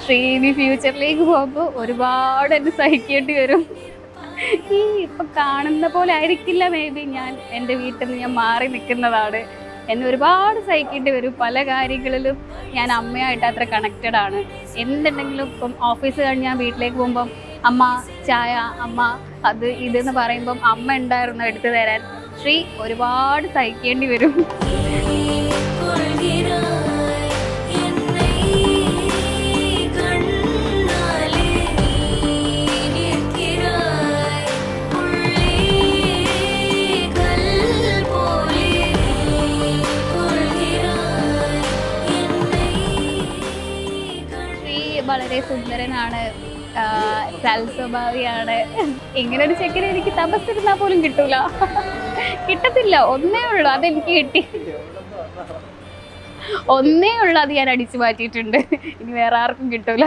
ശ്രീ ഇനി ഫ്യൂച്ചറിലേക്ക് പോകുമ്പോൾ ഒരുപാട് എന്നെ സഹിക്കേണ്ടി വരും. ഈ ഇപ്പം കാണുന്ന പോലെ ആയിരിക്കില്ല മേ ബി ഞാൻ എൻ്റെ വീട്ടിൽ നിന്ന് ഞാൻ മാറി നിൽക്കുന്നതാണ്. എന്നെ ഒരുപാട് സഹിക്കേണ്ടി വരും. പല കാര്യങ്ങളിലും ഞാൻ അമ്മയായിട്ട് അത്ര കണക്റ്റഡ് ആണ്. എന്തുണ്ടെങ്കിലും ഇപ്പം ഓഫീസ് കഴിഞ്ഞ് ഞാൻ വീട്ടിലേക്ക് പോകുമ്പം അമ്മ ചായ, അമ്മ അത് ഇതെന്ന് പറയുമ്പം അമ്മ ഉണ്ടായിരുന്നു എടുത്തു തരാൻ. ശ്രീ ഒരുപാട് സഹിക്കേണ്ടി വരും. വളരെ സുന്ദരനാണ്, സൽസ്വഭാവിയാണ്. ഇങ്ങനൊരു ചെക്കനെ എനിക്ക് തപസ്സിരുന്നാൽ പോലും കിട്ടൂല, കിട്ടത്തില്ല. ഒന്നേ ഉള്ളൂ, അതെനിക്ക് കിട്ടി. ഒന്നേ ഉള്ളൂ, അത് ഞാൻ അടിച്ചു മാറ്റിയിട്ടുണ്ട്. ഇനി വേറെ ആർക്കും കിട്ടൂല.